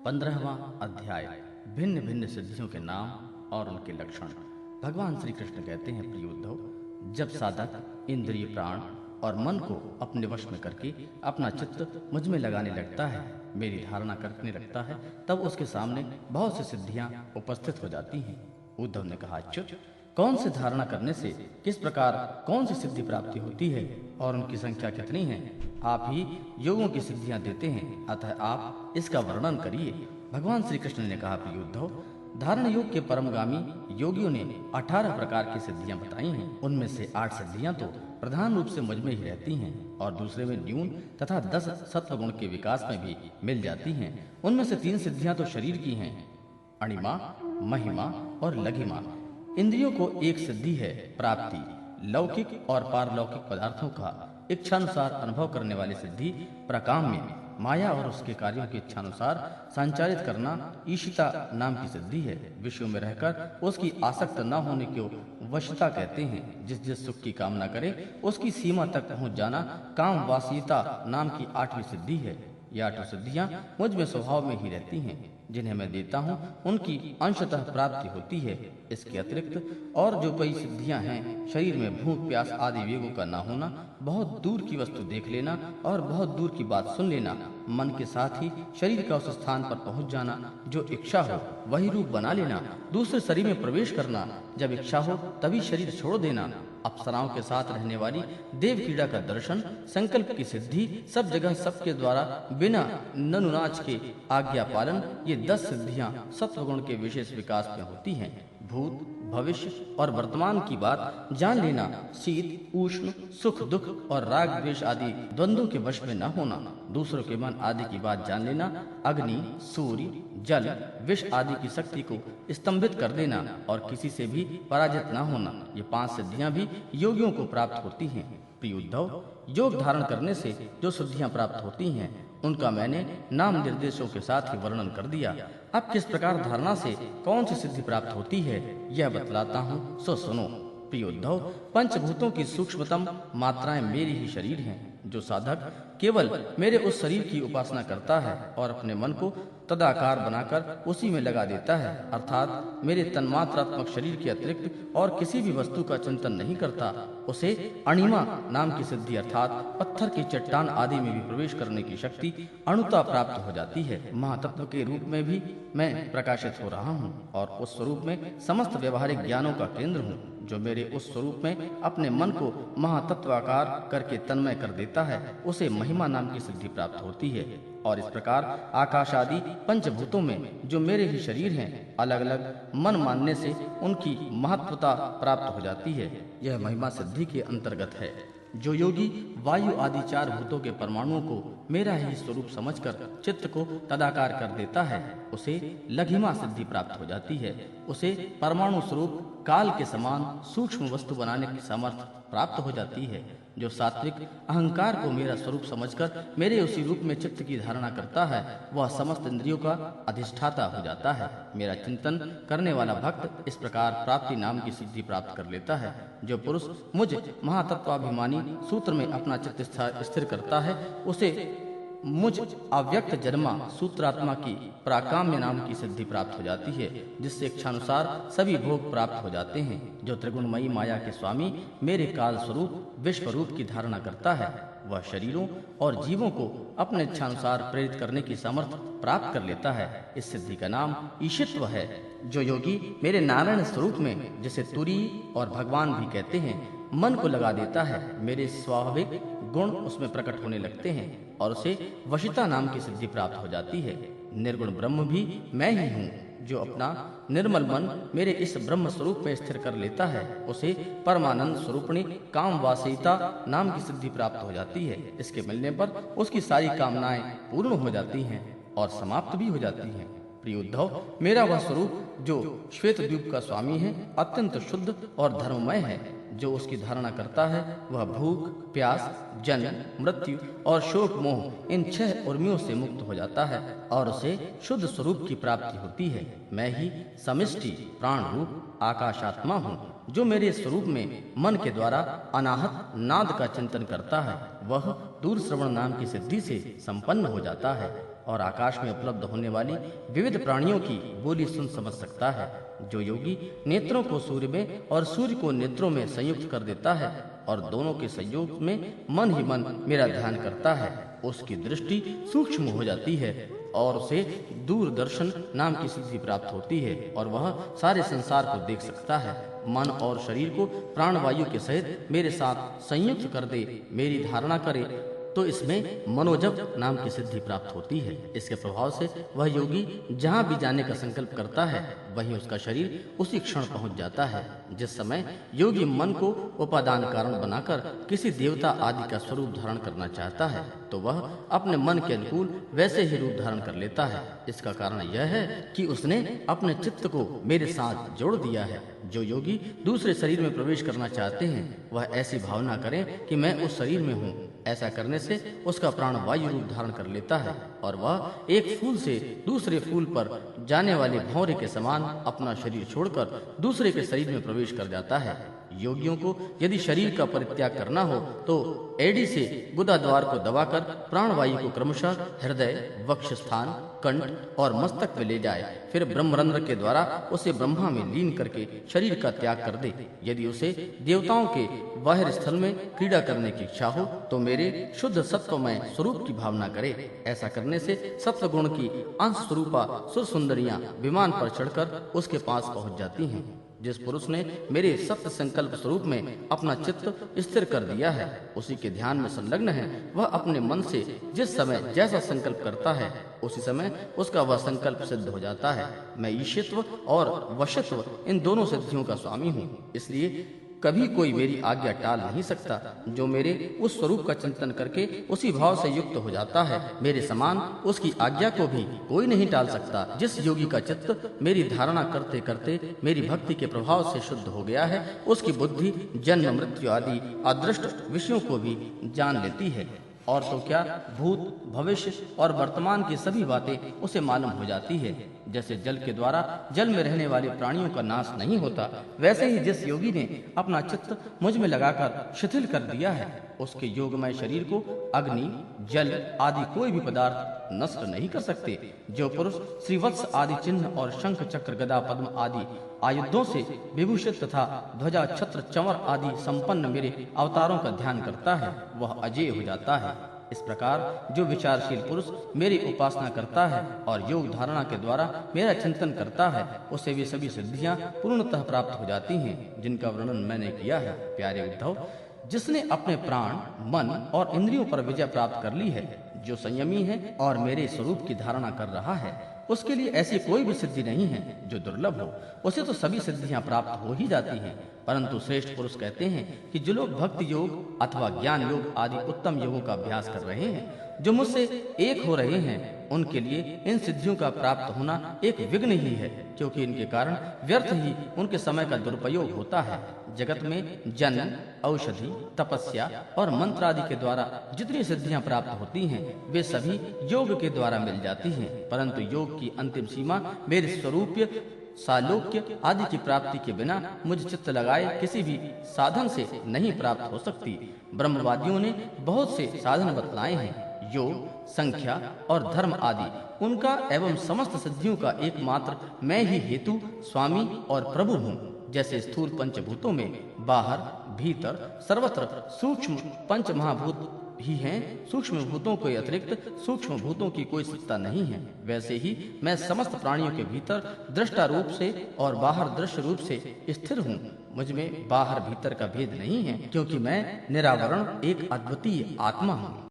15वां अध्याय। भिन्न भिन्न सिद्धियों के नाम और उनके लक्षण। भगवान श्री कृष्ण कहते हैं, प्रिय उद्धव, जब साधक इंद्रिय, प्राण और मन को अपने वश में करके अपना चित्त मुझ में लगाने लगता है, मेरी धारणा करने लगता है, तब उसके सामने बहुत सी सिद्धियां उपस्थित हो जाती हैं। उद्धव ने कहा, अच्युत, कौन सी धारणा करने से किस प्रकार कौन सी सिद्धि प्राप्ति होती है और उनकी संख्या कितनी है? आप ही योगों की सिद्धियां देते हैं, अतः आप इसका वर्णन करिए। भगवान श्री कृष्ण ने कहा, प्रिय उद्धव, धारण योग के परमगामी योगियों ने 18 प्रकार की सिद्धियां बताई हैं। उनमें से 8 सिद्धियां तो प्रधान रूप से मुझ में ही रहती हैं और दूसरे में न्यून तथा 10 सत्व गुण के विकास में भी मिल जाती हैं। उनमें से 3 सिद्धियां तो शरीर की हैं, अणिमा, महिमा और लघिमा। इंद्रियों को एक सिद्धि है प्राप्ति, लौकिक और पारलौकिक पदार्थों का इच्छानुसार अनुभव करने वाली सिद्धि प्रकाम्य, माया और उसके कार्यों की इच्छानुसार संचालित करना ईशिता नाम की सिद्धि है। विश्व में रहकर उसकी आसक्त न होने को वशता कहते हैं। जिस जिस सुख की कामना करे उसकी सीमा तक पहुंच जाना काम वासियता नाम की 8वीं सिद्धि है। ये 8 सिद्धियां मुझ में स्वभाव में ही रहती हैं, जिन्हें मैं देता हूँ उनकी अंशतः प्राप्ति होती है। इसके अतिरिक्त और जो कई सिद्धियां हैं, शरीर में भूख प्यास आदि वेगों का न होना, बहुत दूर की वस्तु देख लेना और बहुत दूर की बात सुन लेना, मन के साथ ही शरीर का उस स्थान पर पहुंच जाना जो इच्छा हो वही रूप बना लेना, दूसरे शरीर में प्रवेश करना, जब इच्छा हो तभी शरीर छोड़ देना, अप्सराओं के साथ रहने वाली देव क्रीड़ा का दर्शन, संकल्प की सिद्धि, सब जगह सबके द्वारा बिना ननुनाच के आज्ञा पालन, ये 10 सिद्धियां सत्वगुण के विशेष विकास में होती हैं। भूत, भविष्य और वर्तमान की बात जान लेना, शीत, उष्ण, सुख, दुख और राग द्वेष आदि द्वंद्वों के वश में न होना, दूसरों के मन आदि की बात जान लेना, अग्नि, सूर्य, जल, विष आदि की शक्ति को स्तंभित कर देना और किसी से भी पराजित न होना, ये 5 सिद्धियां भी योगियों को प्राप्त होती हैं। प्रिय उद्धव, योग धारण करने से जो सिद्धियां प्राप्त होती हैं उनका मैंने नाम निर्देशों के साथ ही वर्णन कर दिया। अब किस प्रकार धारणा से कौन सी सिद्धि प्राप्त होती है यह बतलाता हूँ, सो सुनो। प्रिय उद्धव, पंचभूतों की सूक्ष्मतम मात्राएं मेरी ही शरीर हैं। जो साधक केवल मेरे उस शरीर की उपासना करता है और अपने मन को तदाकार बनाकर उसी में लगा देता है, अर्थात मेरे तन्मात्रात्मक शरीर के अतिरिक्त और किसी भी वस्तु का चिंतन नहीं करता, उसे अणिमा नाम की सिद्धि अर्थात पत्थर की चट्टान आदि में भी प्रवेश करने की शक्ति अणुता प्राप्त हो जाती है। महातत्व के रूप में भी मैं प्रकाशित हो रहा हूँ और उस स्वरूप में समस्त व्यवहारिक ज्ञानों का केंद्र हूँ। जो मेरे उस स्वरूप में अपने मन को महातत्वाकार करके तन्मय कर देता है, उसे महिमा नाम की सिद्धि प्राप्त होती है। और इस प्रकार आकाश आदि पंचभूतों में जो मेरे ही शरीर हैं, अलग अलग मन मानने से उनकी महत्वता प्राप्त हो जाती है। यह महिमा सिद्धि के अंतर्गत है। जो योगी वायु आदि 4 भूतों के परमाणुओं को मेरा ही स्वरूप समझकर चित्त को तदाकार कर देता है, उसे लघिमा सिद्धि प्राप्त हो जाती है। उसे परमाणु स्वरूप काल के समान सूक्ष्म वस्तु बनाने की सामर्थ्य प्राप्त हो जाती है। जो सात्विक अहंकार को मेरा स्वरूप समझकर मेरे उसी रूप में चित्त की धारणा करता है, वह समस्त इंद्रियों का अधिष्ठाता हो जाता है। मेरा चिंतन करने वाला भक्त इस प्रकार प्राप्ति नाम की सिद्धि प्राप्त कर लेता है। जो पुरुष मुझ महातत्वाभिमानी सूत्र में अपना चित्त स्थिर करता है, उसे मुझ अव्यक्त जन्मा सूत्रात्मा की प्राकाम्य नाम की सिद्धि प्राप्त हो जाती है, जिससे इच्छानुसार सभी भोग प्राप्त हो जाते हैं। जो त्रिगुणमयी माया के स्वामी मेरे काल स्वरूप विश्व रूप की धारणा करता है, वह शरीरों और जीवों को अपने इच्छानुसार प्रेरित करने की सामर्थ्य प्राप्त कर लेता है। इस सिद्धि का नाम ईशित्व है। जो योगी मेरे नारायण स्वरूप में, जिसे तुरी और भगवान भी कहते हैं, मन को लगा देता है, मेरे स्वाभाविक गुण उसमें प्रकट होने लगते हैं और उसे वशिता नाम की सिद्धि प्राप्त हो जाती है। निर्गुण ब्रह्म भी मैं ही हूँ। जो अपना निर्मल मन मेरे इस ब्रह्म स्वरूप में स्थिर कर लेता है, उसे परमानंद स्वरूपणी काम वासिता नाम की सिद्धि प्राप्त हो जाती है। इसके मिलने पर उसकी सारी कामनाएं पूर्ण हो जाती हैं और समाप्त भी हो जाती हैं। प्रिय उद्धव, मेरा वह स्वरूप जो श्वेत द्वीप का स्वामी है, अत्यंत शुद्ध और धर्ममय है। जो उसकी धारणा करता है, वह भूख, प्यास, जन्म, मृत्यु और शोक मोह इन 6 उर्मियों से मुक्त हो जाता है और उसे शुद्ध स्वरूप की प्राप्ति होती है। मैं ही समिष्टि प्राण रूप आकाशात्मा हूँ। जो मेरे स्वरूप में मन के द्वारा अनाहत नाद का चिंतन करता है, वह दूर श्रवण नाम की सिद्धि से संपन्न हो जाता है और आकाश में उपलब्ध होने वाली विविध प्राणियों की बोली सुन समझ सकता है। जो योगी नेत्रों को सूर्य में और सूर्य को नेत्रों में संयुक्त कर देता है और दोनों के संयोग में मन ही मन मेरा ध्यान करता है, उसकी दृष्टि सूक्ष्म हो जाती है और उसे दूरदर्शन नाम की सिद्धि प्राप्त होती है और वह सारे संसार को देख सकता है। मन और शरीर को प्राणवायु के सहित मेरे साथ संयुक्त कर दे, मेरी धारणा करे तो इसमें मनोजप नाम की सिद्धि प्राप्त होती है। इसके प्रभाव से वह योगी जहाँ भी जाने का संकल्प करता है वहीं उसका शरीर उसी क्षण पहुंच जाता है। जिस समय योगी मन को उपादान कारण बनाकर किसी देवता आदि का स्वरूप धारण करना चाहता है तो वह अपने मन के अनुकूल वैसे ही रूप धारण कर लेता है। इसका कारण यह है कि उसने अपने चित्त को मेरे साथ जोड़ दिया है। जो योगी दूसरे शरीर में प्रवेश करना चाहते हैं वह ऐसी भावना करें कि मैं उस शरीर में हूँ। ऐसा करने से उसका प्राण वायु रूप धारण कर लेता है और वह एक फूल से दूसरे फूल पर जाने वाले भंवरे के समान अपना शरीर छोड़कर दूसरे के शरीर में प्रवेश कर जाता है। योगियों को यदि शरीर का परित्याग करना हो तो एड़ी से गुदा द्वार को दबाकर प्राणवायु को क्रमशः हृदय, वक्ष स्थान, कंठ और मस्तक में ले जाए, फिर ब्रह्मरंध्र के द्वारा उसे ब्रह्मा में लीन करके शरीर का त्याग कर दे। यदि उसे देवताओं के बाहर स्थल में क्रीड़ा करने की इच्छा हो तो मेरे शुद्ध सत्वमय स्वरूप की भावना करे। ऐसा करने से सत्व गुण की अंश स्वरूपा सुर सुंदरियां विमान पर चढ़कर उसके पास पहुंच जाती हैं। जिस पुरुष ने मेरे सत्य संकल्प स्वरूप में अपना चित्त स्थिर कर दिया है, उसी के ध्यान में संलग्न है, वह अपने मन से जिस समय जैसा संकल्प करता है उसी समय उसका वह संकल्प सिद्ध हो जाता है। मैं ईशित्व और वशत्व इन दोनों सिद्धियों का स्वामी हूँ, इसलिए कभी कोई मेरी आज्ञा टाल नहीं सकता। जो मेरे उस स्वरूप का चिंतन करके उसी भाव से युक्त हो जाता है, मेरे समान उसकी आज्ञा को भी कोई नहीं टाल सकता। जिस योगी का चित्त मेरी धारणा करते करते मेरी भक्ति के प्रभाव से शुद्ध हो गया है, उसकी बुद्धि जन्म मृत्यु आदि अदृष्ट विषयों को भी जान लेती है और तो क्या भूत, भविष्य और वर्तमान की सभी बातें उसे मालूम हो जाती है। जैसे जल के द्वारा जल में रहने वाले प्राणियों का नाश नहीं होता, वैसे ही जिस योगी ने अपना चित्त मुझ में लगाकर शिथिल कर दिया है, उसके योगमय शरीर को अग्नि, जल आदि कोई भी पदार्थ नष्ट नहीं कर सकते। जो पुरुष श्रीवत्स आदि चिन्ह और शंख चक्र गदा पद्म आदि आयुधों से विभूषित तथा ध्वजा छत्र चंवर आदि संपन्न मेरे अवतारों का ध्यान करता है वह अजय हो जाता है। इस प्रकार जो विचारशील पुरुष मेरी उपासना करता है और योग धारणा के द्वारा मेरा चिंतन करता है उसे वे सभी सिद्धियां पूर्णतः प्राप्त हो जाती हैं जिनका वर्णन मैंने किया है। प्यारे उद्धव, जिसने अपने प्राण, मन और इंद्रियों पर विजय प्राप्त कर ली है, जो संयमी है और मेरे स्वरूप की धारणा कर रहा है, उसके लिए ऐसी कोई भी सिद्धि नहीं है जो दुर्लभ हो। उसे तो सभी सिद्धियां प्राप्त हो ही जाती हैं, परंतु श्रेष्ठ पुरुष कहते हैं कि जो लोग भक्ति योग अथवा ज्ञान योग आदि उत्तम योगों का अभ्यास कर रहे हैं, जो मुझसे एक हो रहे हैं, उनके लिए इन सिद्धियों का प्राप्त होना एक विघ्न ही है, क्योंकि इनके कारण व्यर्थ ही उनके समय का दुरुपयोग होता है। जगत में जन्म, औषधि, तपस्या और मंत्र आदि के द्वारा जितनी सिद्धियां प्राप्त होती हैं वे सभी योग के द्वारा मिल जाती हैं, परंतु योग की अंतिम सीमा मेरे स्वरूप सालोक्य आदि की प्राप्ति के बिना मुझ चित्त लगाए किसी भी साधन से नहीं प्राप्त हो सकती। ब्रह्मवादियों ने बहुत से साधन बतलाए हैं, योग, संख्या और धर्म आदि। उनका एवं समस्त सिद्धियों का एकमात्र मैं ही हेतु, स्वामी और प्रभु हूँ। जैसे स्थूल पंचभूतों में बाहर, भीतर, सर्वत्र सूक्ष्म पंच महाभूत ही हैं, सूक्ष्म भूतों के अतिरिक्त सूक्ष्म भूतों की कोई सत्ता नहीं है, वैसे ही मैं समस्त प्राणियों के भीतर दृष्टा रूप से और बाहर दृश्य रूप से स्थिर हूँ। मुझ में बाहर भीतर का भेद नहीं है, क्योंकि मैं निरावरण एक अद्वितीय आत्मा हूँ।